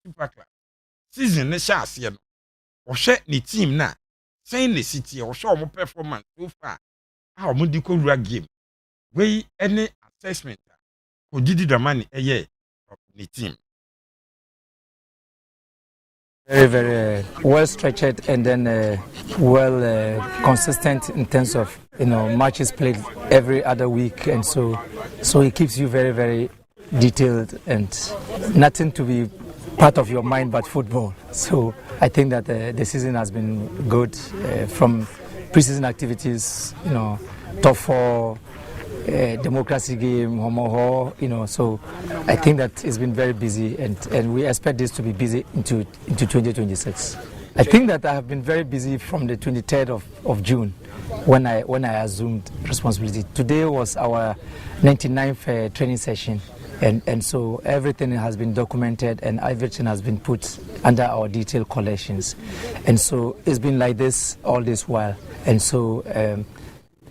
super class season ne chance ye no ohwe ne team na saying the city ohwe omo performance so far how omo di ko rua game we any assessment ko Didi Dramani eye the team. Very, very well stretched and then well consistent in terms of matches played every other week, and so it keeps you very, very detailed and nothing to be part of your mind but football. So I think that the season has been good from preseason activities, top four. Democracy game, so I think that it's been very busy, and we expect this to be busy into 2026. I think that I have been very busy from the 23rd of June when I assumed responsibility. Today was our 99th training session, and so everything has been documented and everything has been put under our detailed collections, and so it's been like this all this while, and so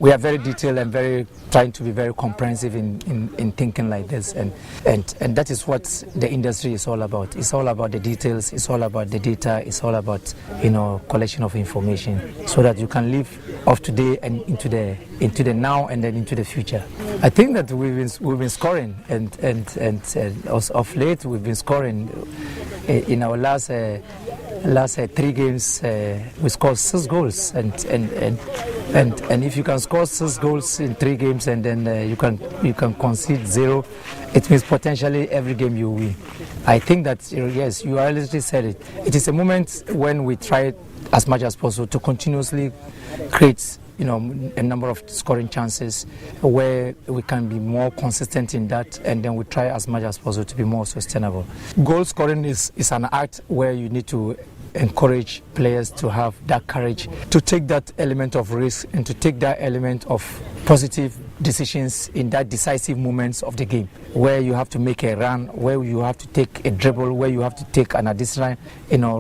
we are very detailed and very trying to be very comprehensive in thinking like this, and that is what the industry is all about. It's all about the details, it's all about the data, it's all about collection of information so that you can live off today and into the now and then into the future. I think that we've been scoring and of late we've been scoring. In our last 3 games we scored 6 goals, and if you can score 6 goals in 3 games and then you can concede 0, it means potentially every game you win. I think that yes, you already said it. It is a moment when we try as much as possible to continuously create a number of scoring chances where we can be more consistent in that, and then we try as much as possible to be more sustainable. Goal scoring is an art where you need to encourage players to have that courage to take that element of risk and to take that element of positive decisions in that decisive moments of the game, where you have to make a run, where you have to take a dribble, where you have to take an additional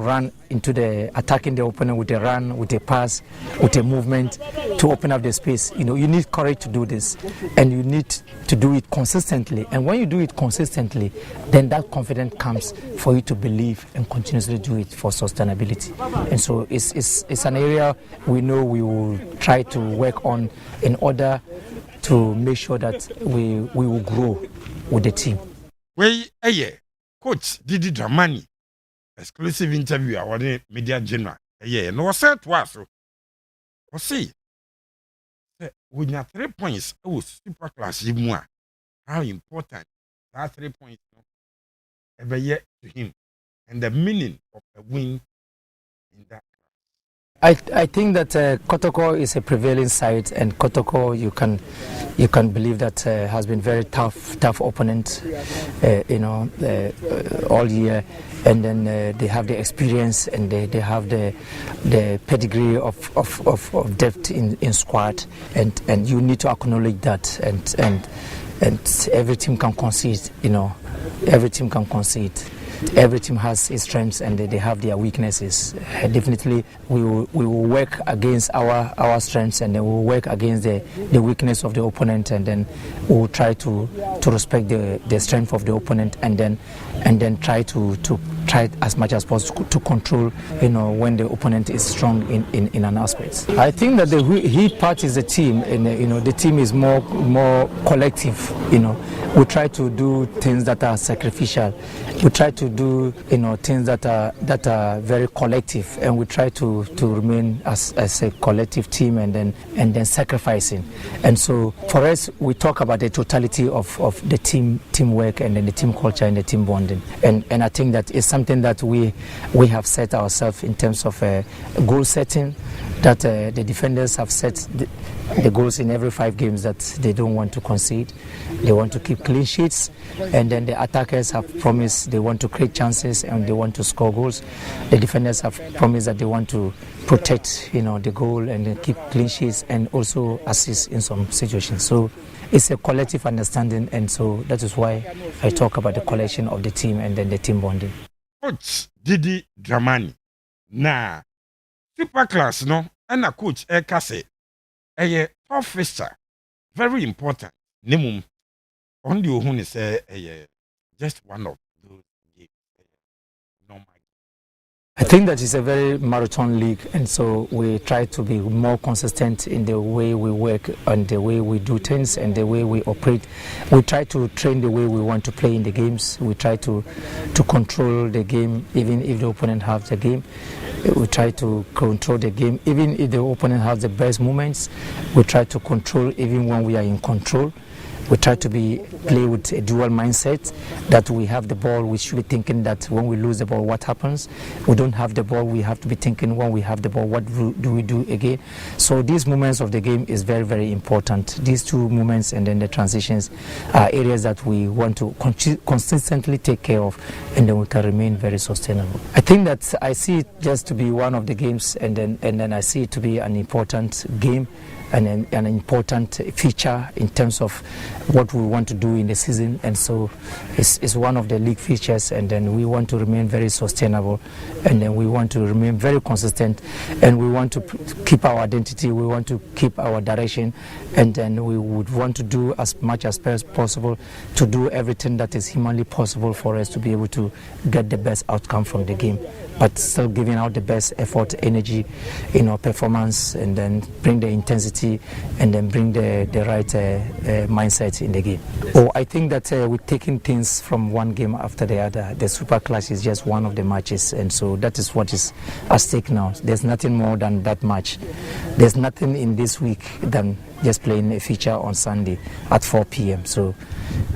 run into the attacking the opponent with a run, with a pass, with a movement to open up the space. You need courage to do this, and you need to do it consistently, and when you do it consistently, then that confidence comes for you to believe and continuously do it for sustainability. And so it's an area we know we will try to work on in order to make sure that we will grow with the team. Coach Didi Dramani exclusive interview our media general no said to us o see we have 3 points super class how important that 3 points ever yet to him and the meaning of a win in that. I think that Kotoko is a prevailing side, and Kotoko you can believe that has been very tough opponent, all year, and then they have the experience and they have the pedigree of depth in squad, and you need to acknowledge that, and every team can concede, every team can concede. Every team has its strengths and they have their weaknesses. Definitely, we will work against our strengths, and then we will work against the weakness of the opponent, and then we will try to respect the strength of the opponent, and then try to try as much as possible to control, when the opponent is strong in an aspect. I think that the he part is the team, and the team is more collective. We try to do things that are sacrificial. We try to do things that are very collective, and we try to remain as a collective team, and then sacrificing. And so for us, we talk about the totality of the teamwork and then the team culture and the team bonding. And I think that is something that we have set ourselves in terms of goal setting, that the defenders have set the goals in every 5 games that they don't want to concede. They want to keep clean sheets, and then the attackers have promised they want to create chances and they want to score goals. The defenders have promised that they want to protect, the goal and then keep clean sheets and also assist in some situations. So it's a collective understanding, and so that is why I talk about the collection of the team and then the team bonding. Coach Didi Dramani na super class no, and a coach Kase. A tough fixture, very important. Nemum on the ohun is just one of those games. I think that it's a very marathon league, and so we try to be more consistent in the way we work and the way we do things and the way we operate. We try to train the way we want to play in the games. We try to control the game even if the opponent has the game. We try to control the game even if the opponent has the best moments. We try to control even when we are in control. We try to play with a dual mindset, that we have the ball, we should be thinking that when we lose the ball, what happens? We don't have the ball, we have to be thinking when we have the ball, what do we do again? So these moments of the game is very, very important. These two moments and then the transitions are areas that we want to consistently take care of, and then we can remain very sustainable. I think that I see it just to be one of the games, and then I see it to be an important game and an important feature in terms of what we want to do in the season, and so it's one of the league features, and then we want to remain very sustainable, and then we want to remain very consistent, and we want to keep our identity, we want to keep our direction, and then we would want to do as much as possible to do everything that is humanly possible for us to be able to get the best outcome from the game, but still giving out the best effort, energy, performance, and then bring the intensity and then bring the right mindset in the game. I think that we're taking things from one game after the other. The Super Clash is just one of the matches, and so that is what is at stake now. There's nothing more than that match. There's nothing in this week than just playing a feature on Sunday at 4 p.m. So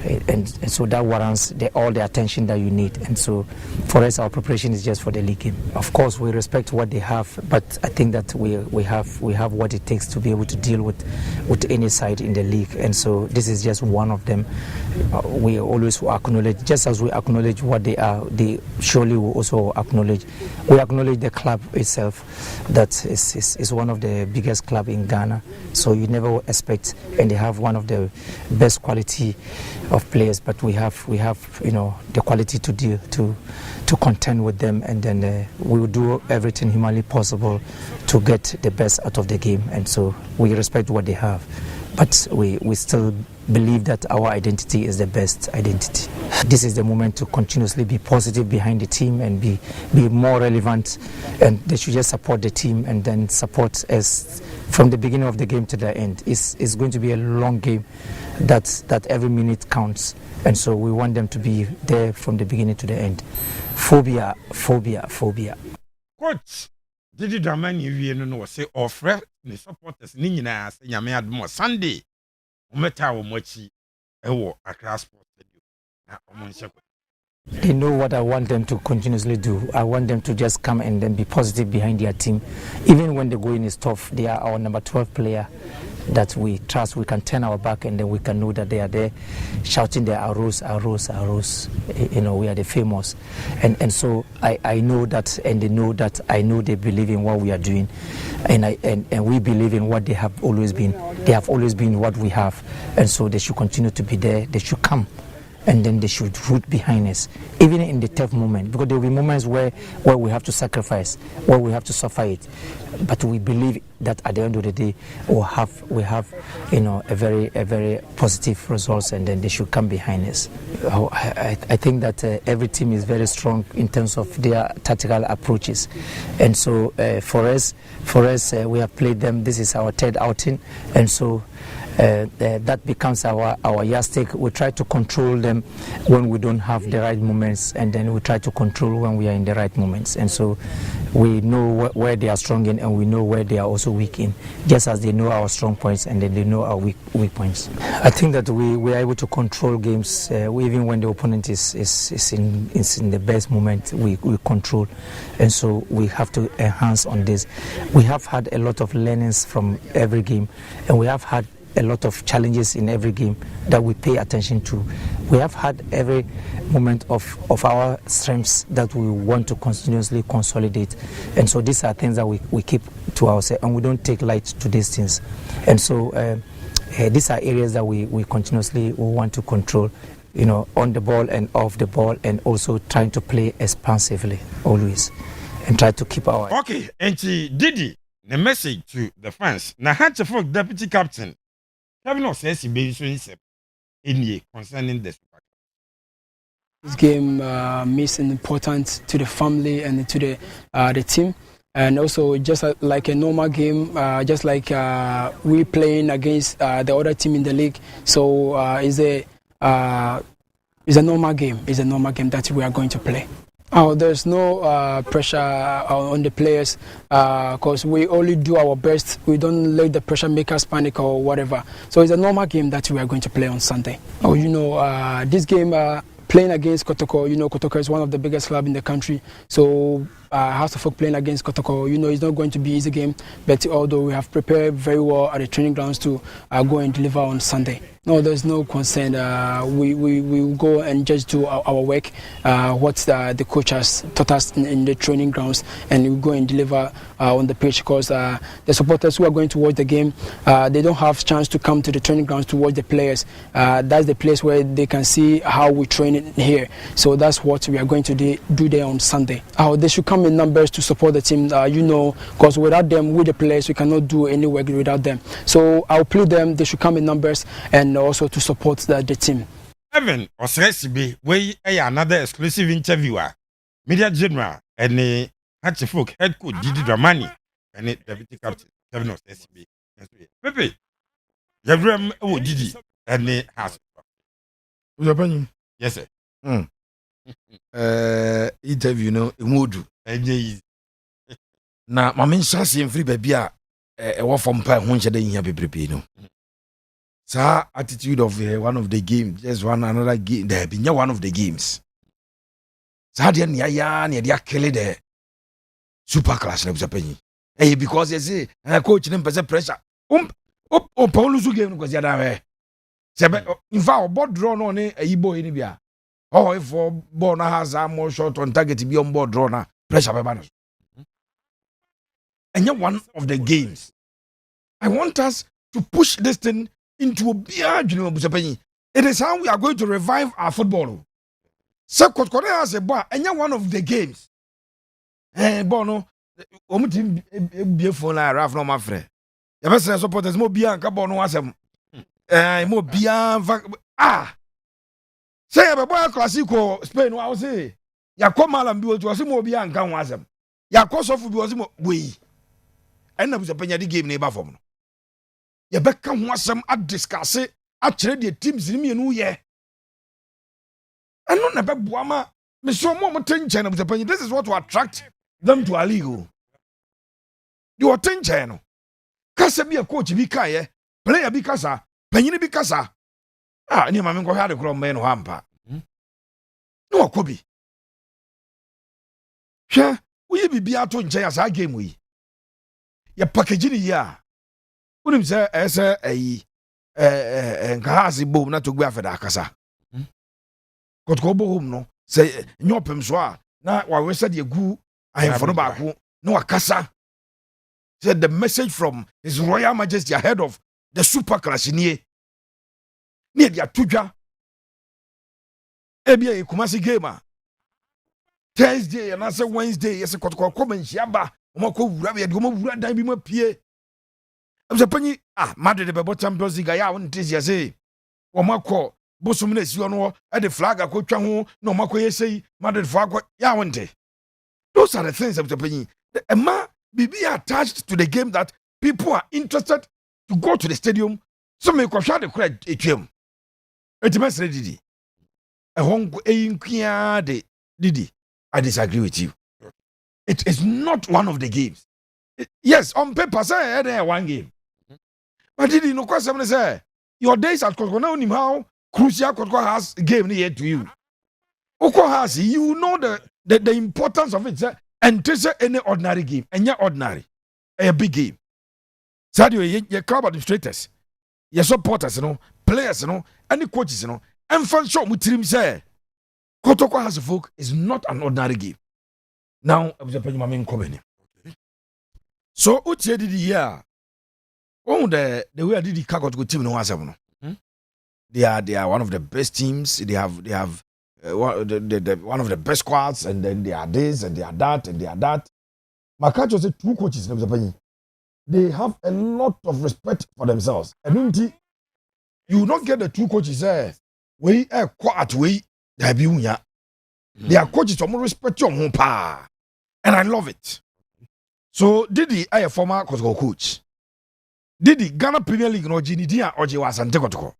that warrants all the attention that you need. And so for us, our preparation is just for the league game. Of course, we respect what they have, but I think that we have what it takes to be able to deal with any side in the league. And so this is just one of them. We always acknowledge, just as we acknowledge what they are, they surely will also acknowledge. We acknowledge the club itself, that is one of the biggest club in Ghana. So you never expect, and they have one of the best quality of players, but we have the quality to contend with them, and then we will do everything humanly possible to get the best out of the game. And so we respect what they have, but we still believe that our identity is the best identity. This is the moment to continuously be positive behind the team and be more relevant, and they should just support the team and then support us from the beginning of the game to the end. It's going to be a long game that every minute counts, and so we want them to be there from the beginning to the end. Phobia. Coach Didi Dramani wie no say offer the supporters ni nyina say nyame admo Sunday umeta wo mochi ewo Accra Sports Stadium na omonse. They know what I want them to continuously do. I want them to just come and then be positive behind their team. Even when the going is tough, they are our number 12 player that we trust. We can turn our back and then we can know that they are there shouting their arrows. We are the famous. And so I know that, and they know that I know they believe in what we are doing. And we believe in what they have always been. They have always been what we have. And so they should continue to be there. They should come, and then they should root behind us, even in the tough moment, because there will be moments where we have to sacrifice, where we have to suffer it. But we believe that at the end of the day, we have a very positive results, and then they should come behind us. I think that every team is very strong in terms of their tactical approaches, and so for us, we have played them. This is our third outing, and so. That becomes our yardstick. We try to control them when we don't have the right moments, and then we try to control when we are in the right moments. And so we know where they are strong in, and we know where they are also weak in, just as they know our strong points and then they know our weak points. I think that we are able to control games even when the opponent is in the best moment. We control, and so we have to enhance on this. We have had a lot of learnings from every game, and we have had a lot of challenges in every game that we pay attention to. We have had every moment of our strengths that we want to continuously consolidate, and so these are things that we keep to ourselves, and we don't take light to these things. And so these are areas that we continuously want to control, on the ball and off the ball, and also trying to play expansively always, and try to keep our... Okay, and Didi, the message to the fans. Now, Hatcheford Deputy Captain Kevin says he be so concerning the Super. This game means important to the family and to the team. And also, just like a normal game, just like we playing against the other team in the league. So it's a normal game. It's a normal game that we are going to play. Oh, there's no pressure on the players because we only do our best. We don't let the pressure make us panic or whatever. So it's a normal game that we are going to play on Sunday. Oh, this game playing against Kotoko. Kotoko is one of the biggest clubs in the country. So House of Folk playing against Kotoko, it's not going to be an easy game. But although we have prepared very well at the training grounds to go and deliver on Sunday. No, there's no concern. We will go and just do our work, what the coach has taught us in the training grounds, and we go and deliver on the pitch because the supporters who are going to watch the game, they don't have chance to come to the training grounds to watch the players. That's the place where they can see how we train it here. So that's what we are going to do there on Sunday. They should come in numbers to support the team, because without them, with the players, we cannot do any work without them. So I'll plead them, they should come in numbers and also to support the team. Evan Osresibe, we another exclusive interviewer, Media General, and Hatchfolk head coach Didi Dramani, and deputy captain Kevin Osresibe. Pepe, Yavram Didi, and has. Yes, sir. Interview Imudu. Na mamen shasi mfiri baby a e from pa ho nche de nya bebrebe no. Sa attitude of one of the games, just one another game, there be one of the games. Sa de na ya na de akele de super class na busapanyi. Because you say coach nem pese pressure. Paul Zu game because ya da we. Sebe in fact board draw no ne ayibo ni bia. If ball na has a more shot on target be on board draw na pressure be ban. And yet one of the games. I want us to push this thing into a beer. It is how we are going to revive our football. So Kotoko has a bar, and yet one of the games. Bono, team beautiful na Ralph no my friend. The best supporters more beer and Cabono wasem. More beer. Say a boy classico Spain. I was say, ya come and build to us more beer and come wasem. Ya cost of was more we. And I was a penny game neighbor for me. You better come some at discuss it. Actually, the teams in me and ye. And not about Buama. Miss More attention of the penny. This is what to attract them to a league. You attend channel. Kasa be a coach be kaye, player be kasa, penny be kasa. Any man go had a grown man hamper. No, could be. Sure, we be out to enjoy as our game we. Ya packaging ya. Unim say ese nkahasi bom na to gbe afeda akasa. Kotoko bohum no say nyopem so a na wa wese de gu ahemfo no baako na wakasa. Said the message from His Royal Majesty ahead of the super class nie. Ne dia tudwa. Ebia ekumasi game. Thursday and say Wednesday yes Kotoko come nhiaba. Omako wura be de wura dan bi mapie. I'm saying, Madrid the Champions League ya won this year say. Omako bosum na si ono e the flag akotwa ho na omako ye say Madrid flag ya won te. Those are the things I'm saying. The Emma be attached to the game that people are interested to go to the stadium. So me ko hwa de kura etwam. Etimes Didi. E hongo einkia de Didi. I disagree with you. It is not one of the games. Yes, on paper, say one game. But Didi, no question, say your days at Kotoko now him how crucial Kotoko has game here to you. Oko has you know the importance of it, and this is any ordinary game, and you're ordinary, a big game. Sadio, your club administrators, your supporters, players, any coaches, and fan show with him say Kotoko has a folk is not an ordinary game. Now, I was a penny main company. So, Uche did the year. Oh, the way I did the Kotoko team no was They are one of the best teams. They have one of the best squads, and then they are this and they are that and they are that. My coach was two coaches. They have a lot of respect for themselves. And you will not get the two coaches there. We are quiet way. They be Their coaches are more respect your home pa. And I love it. So Didi, I a former Kotoko coach. Didi, Ghana Premier League no Ginidia or Asante Kotoko.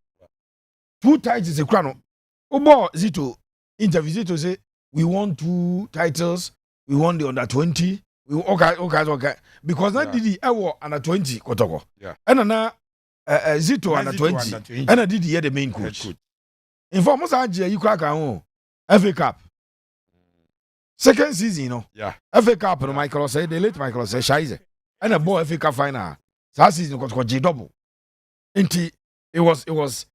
2 titles is a crown. Obo Zito interview Zito say we won 2 titles. We won the under 20. We okay. Because that Didi I won under 20 Kotoko. Yeah. And now Zito under 20. And Didi here the main coach. In fact, most of you crack on FA Cup. Second season, you know. Yeah. FA Cup, no Michael say the late Michael say Shize. And a boy FA Cup final. So that season got J double. It was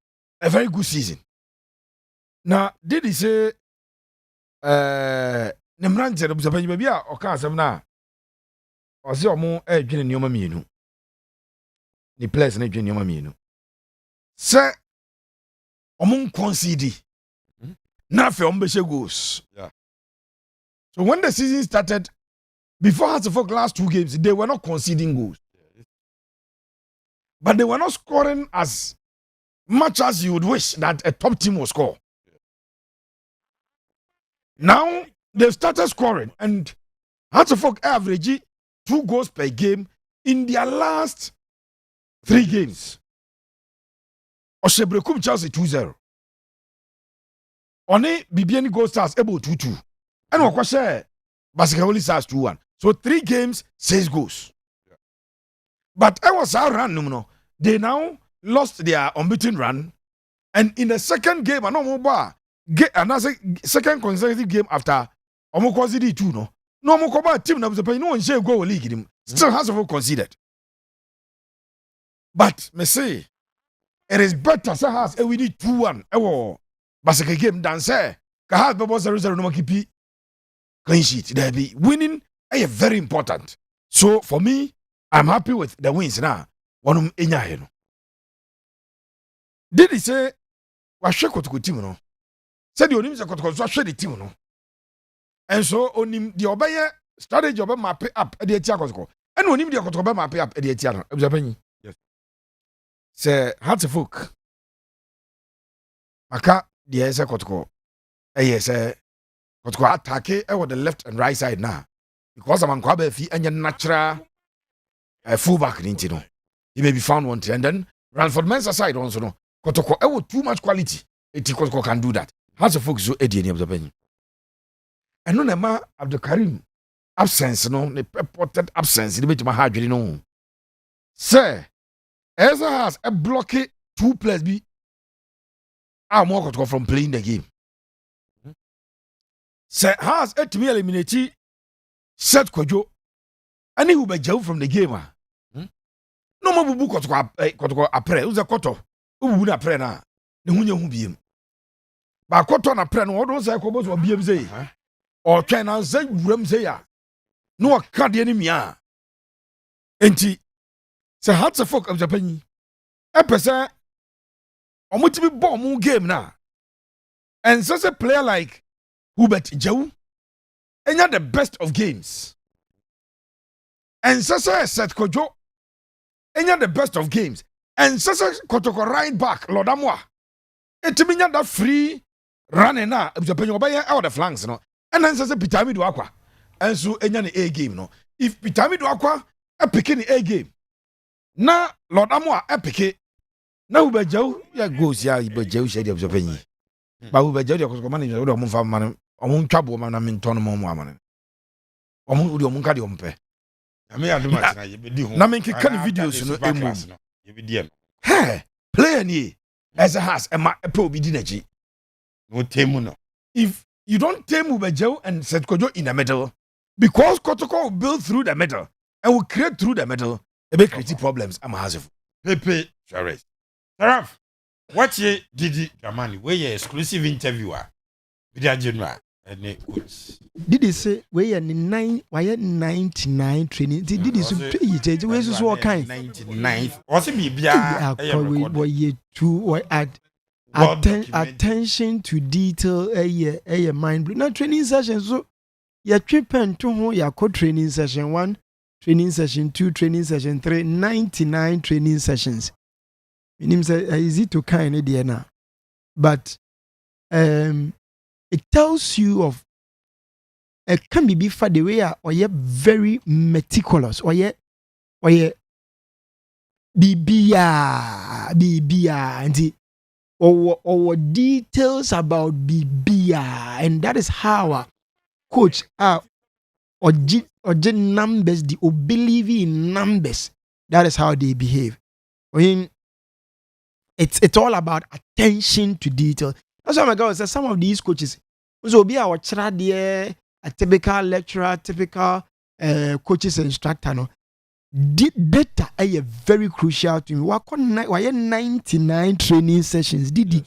a very good season. Now, did he say Nemran said observation baby or can some now? Or see more edging your mammy. The place and edging your mammy. Sir, among concede. Now for goals. Yeah. So when the season started, before Hasselhoff last 2 games, they were not conceding goals. But they were not scoring as much as you would wish that a top team would score. Now they've started scoring, and Hasselhoff average 2 goals per game in their last 3 games. Oshebrekum Chelsea 2-0. One Bibiani goal stars able 2-2. And what share Basikawoli stars 2-1. So 3 games, 6 goals. Yeah. But I was our run, no. They now lost their unbeaten run. And in the second game, another second consecutive game after Omokwazidi 2, no Mokoba team was no one share goal league him. Still has to conceded. But me say it is better so has we need 2-1. Ewo Basika game than say Kahas Babo 0-0 no kipi clean sheet. There be winning is very important. So for me, I'm happy with the wins now. One enya no. Did he say wahwe Kotoko team no? Said the onim say Kotoko so hwe the team no. And so onim the obeye strategy obe map up e dey tia Kotoko. And onim the Kotoko be map up e dey tia no. Ebuzapanyi. Yes. Say Hartfolk. Maka the say Kotoko. Yes, Kotoko attack with the left and right side now. Because I'm Kwabe fi any natural fullback ninti no. He may be found one and then Ranford Mensah side also no. Kotoko too much quality. Kotoko can do that. Has a folks so Eddie of the penny. And no nema of the Karim absence no, the purported absence in the bit my heart you know. Sir, Ezra has a blocky 2 plus B. I'm more Kotoko from playing the game. Sir has a to me eliminate set Kojo. And he will be jailed from the game. No more book Kotoko apre. Who's a koto? Who would apre na? The Hunya who be him. But Koto na pre no, don't say Kobos or BMZ. Or can I say Ramsaya? No, I can't the enemy. Enti, say hearts of folk of Japan. A person, or much be bomb game now. And such a player like Hubert Joe, and you're the best of games. And Sasa said Kojo, and you're the best of games. And Sasa Kotoko right back, Lord Amwa. It means that free running now, if you pay your buyer out the flanks, no. And then Sasa Pitami do Aqua. And so, any A game, no. If Pitami do Aqua, a picking A game. Now, Lord Amwa, a pick. Now, Bejo, ya goes, ya, Bejo, shady of the penny. But Bejo, your money, the Mumfa man, or Moon Trouble man, I mean, Tonomon woman. Or Munkadi Ompe. I mean, I do much now. You be doing. Na make kind of videos no emu. You be DM. Hey, play ni as a has a pro be dineji. No temu no. If you don't tame Ubejo and set Kojo in the middle, because Kotoko will build through the middle and will create through the middle, it may create problems. I'm hazard. Pepe Charles. Saraf, what ye Didi Dramani? Where ye exclusive interviewer with the general and Didi say we are 99 training. Didi so you we so what kind 99. Was it bibia? We ye to attention to detail a mind blowing. Now training session so ya trip and to ho ya co training session 1, training session 2, training session 3, 99 training sessions. Meaning say easy to kind idea now. But it tells you of can be for the way or ye very meticulous or ye bibia and or details about bibia, and that is how coach or numbers, the believe in numbers. That is how they behave. I mean, it's all about attention to detail. That's why my God says some of these coaches so be our child there, a typical lecturer, typical coaches and instructor. No, data is very crucial to me. Why 99 training sessions? Didi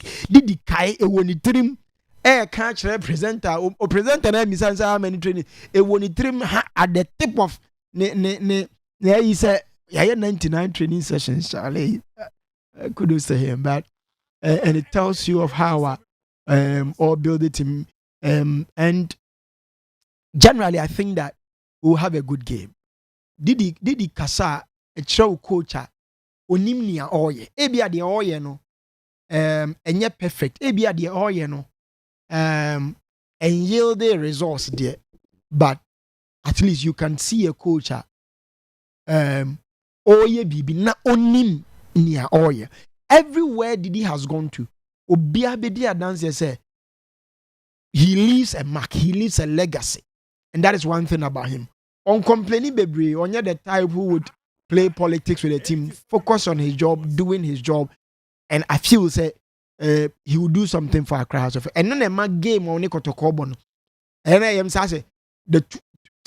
kai e woni trim catch presenter or presenter na misan how many training e woni trim at the tip of ne he said 99 training sessions. Charlie, kudos to him, but and it tells you of how all build the team. And generally, I think that we'll have a good game. Didi kasa a show coach onimnia oye. Ebia de oye no. Enye perfect. Ebia de oye no. And yield the results there. But at least you can see a coach oye bibi na onim nia oye. Everywhere Didi has gone to, obia bedi adanse say he leaves a mark, he leaves a legacy. And that is one thing about him. On complaining baby, on the type who would play politics with the team, focus on his job, doing his job. And I feel say he will do something for a crowd. And then a game on Kotoko. And I am say the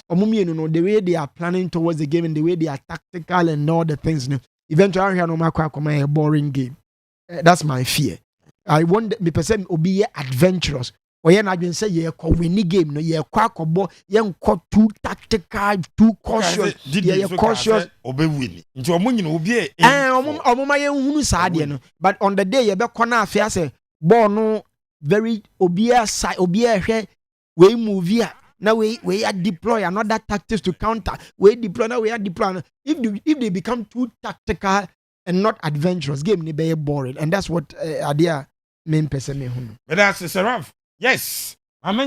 way they are planning towards the game and the way they are tactical and all the things. Eventually, I know a boring game. That's my fear. I want me person to be adventurous. Or you not say you win game, no, you quackable, you too tactical, too cautious. Yeah, cautious. Obey win. Into a money will be but on the day you be corner fair say, no very obia here, we move here. Now we are deploy another tactics to counter. We deploy now we are deploying. If they become too tactical and not adventurous, game ni be boring, and that's what idea main person me. But that's a rough. Yes. I mean